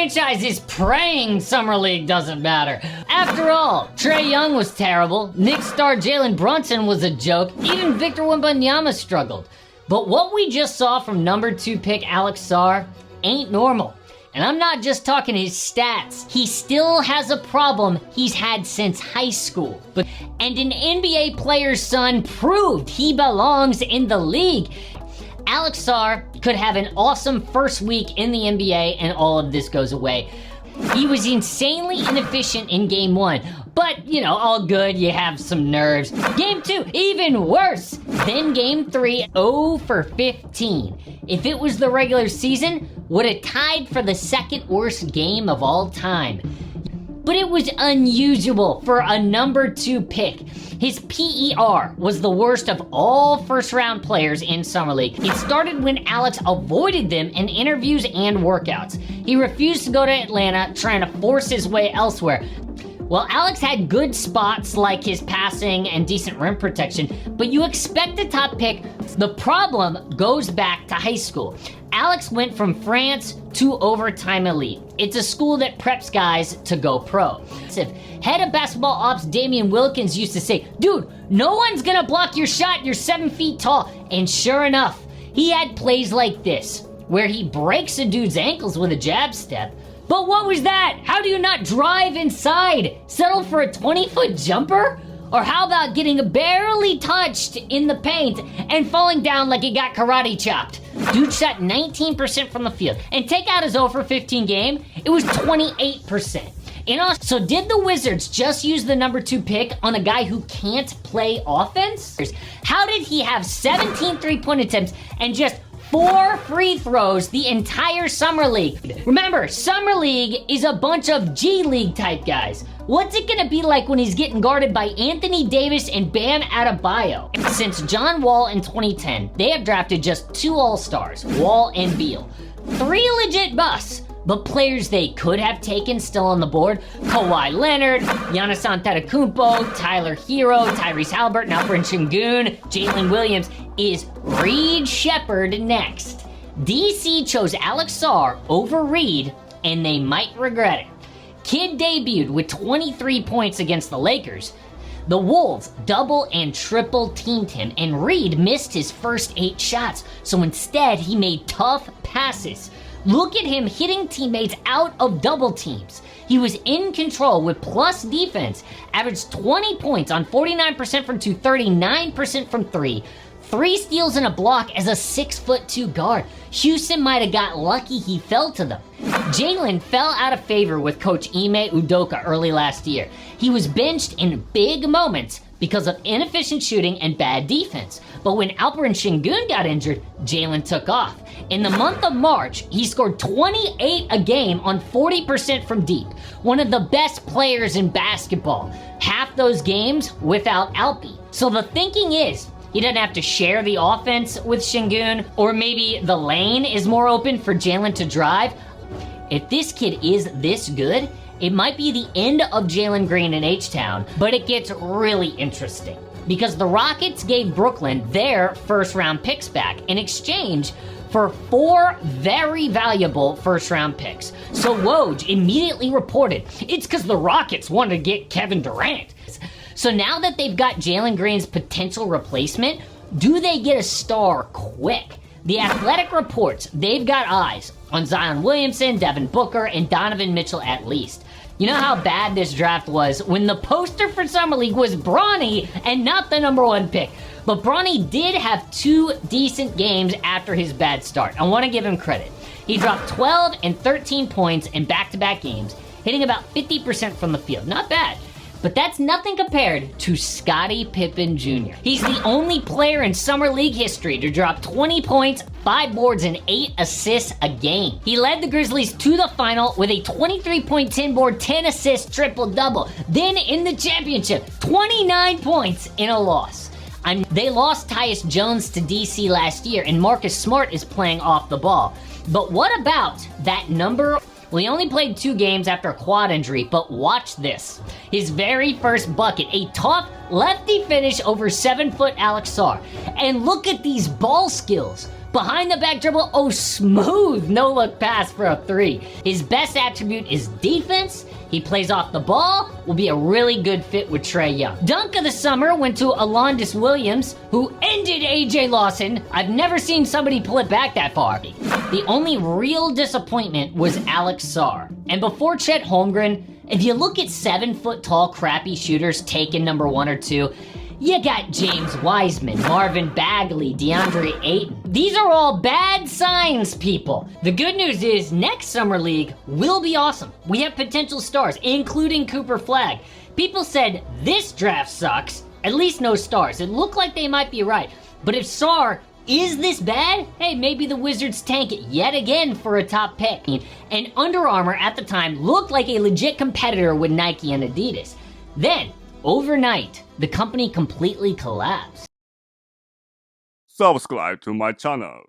franchise is praying Summer League doesn't matter. After all, Trae Young was terrible, Knicks star Jalen Brunson was a joke, even Victor Wembanyama struggled. But what we just saw from number 2 pick Alex Sarr ain't normal. And I'm not just talking his stats. He still has a problem he's had since high school. And an NBA player's son proved he belongs in the league. Alex Sarr could have an awesome first week in the NBA and all of this goes away. He was insanely inefficient in game 1. But, all good, you have some nerves. Game 2, even worse. Then game 3, 0 for 15. If it was the regular season, would have tied for the second worst game of all time. But it was unusual for a number 2 pick. His PER was the worst of all first-round players in Summer League. It started when Alex avoided them in interviews and workouts. He refused to go to Atlanta, trying to force his way elsewhere. Well, Alex had good spots like his passing and decent rim protection, but you expect a top pick. The problem goes back to high school. Alex went from France to Overtime Elite. It's a school that preps guys to go pro. Head of basketball ops Damian Wilkins used to say, dude, no one's gonna block your shot, you're 7 feet tall. And sure enough, he had plays like this, where he breaks a dude's ankles with a jab step. But what was that? How do you not drive inside? Settle for a 20-foot jumper? Or how about getting barely touched in the paint and falling down like he got karate chopped? Dude shot 19% from the field. And take out his 0 for 15 game, it was 28%. So did the Wizards just use the number 2 pick on a guy who can't play offense? How did he have 17 3-point attempts and just 4 free throws the entire Summer League? Remember, Summer League is a bunch of G League type guys. What's it gonna be like when he's getting guarded by Anthony Davis and Bam Adebayo? Since John Wall in 2010, they have drafted just 2 All-Stars, Wall and Beal. 3 legit busts, but players they could have taken still on the board: Kawhi Leonard, Giannis Antetokounmpo, Tyler Hero, Tyrese Halliburton, Alperen Sengun, Jalen Williams. Is Reed Shepherd next? DC chose Alex Sarr over Reed, and they might regret it. Kid debuted with 23 points against the Lakers. The Wolves double and triple teamed him, and Reed missed his first 8 shots, so instead he made tough passes. Look at him hitting teammates out of double teams. He was in control with plus defense, averaged 20 points on 49% from 2, 39% from 3, 3 steals and a block as a 6'2" guard. Houston might have got lucky he fell to them. Jalen fell out of favor with coach Ime Udoka early last year. He was benched in big moments because of inefficient shooting and bad defense. But when Alperen Sengun got injured, Jalen took off. In the month of March, he scored 28 a game on 40% from deep. One of the best players in basketball. Half those games without Alpi. So the thinking is, he doesn't have to share the offense with Sengun, or maybe the lane is more open for Jalen to drive. If this kid is this good, it might be the end of Jalen Green in H-Town, but it gets really interesting. Because the Rockets gave Brooklyn their first-round picks back in exchange for 4 very valuable first-round picks. So Woj immediately reported, it's because the Rockets wanted to get Kevin Durant. So now that they've got Jalen Green's potential replacement, do they get a star quick? The Athletic reports they've got eyes on Zion Williamson, Devin Booker, and Donovan Mitchell at least. You know how bad this draft was when the poster for Summer League was Bronny and not the number 1 pick. But Bronny did have 2 decent games after his bad start. I want to give him credit. He dropped 12 and 13 points in back-to-back games, hitting about 50% from the field. Not bad. But that's nothing compared to Scottie Pippen Jr. He's the only player in Summer League history to drop 20 points, 5 boards, and 8 assists a game. He led the Grizzlies to the final with a 23-point, 10-board, 10-assist triple-double. Then in the championship, 29 points in a loss. They lost Tyus Jones to DC last year, and Marcus Smart is playing off the ball. But what about that number? Well, he only played 2 games after a quad injury, but watch this. His very first bucket, a tough lefty finish over 7-foot Alex Sarr. And look at these ball skills. Behind the back dribble, oh smooth no-look pass for a 3. His best attribute is defense. He plays off the ball, will be a really good fit with Trae Young. Dunk of the summer went to Alondas Williams, who ended AJ Lawson. I've never seen somebody pull it back that far. The only real disappointment was Alex Sarr. And before Chet Holmgren, if you look at 7-foot-tall crappy shooters taken number 1 or 2, you got James Wiseman, Marvin Bagley, DeAndre Ayton. These are all bad signs, people. The good news is next Summer League will be awesome. We have potential stars, including Cooper Flagg. People said this draft sucks, at least no stars. It looked like they might be right. But if Sarr is this bad, hey, maybe the Wizards tank it yet again for a top pick. And Under Armour at the time looked like a legit competitor with Nike and Adidas. Then, overnight, the company completely collapsed. Subscribe to my channel.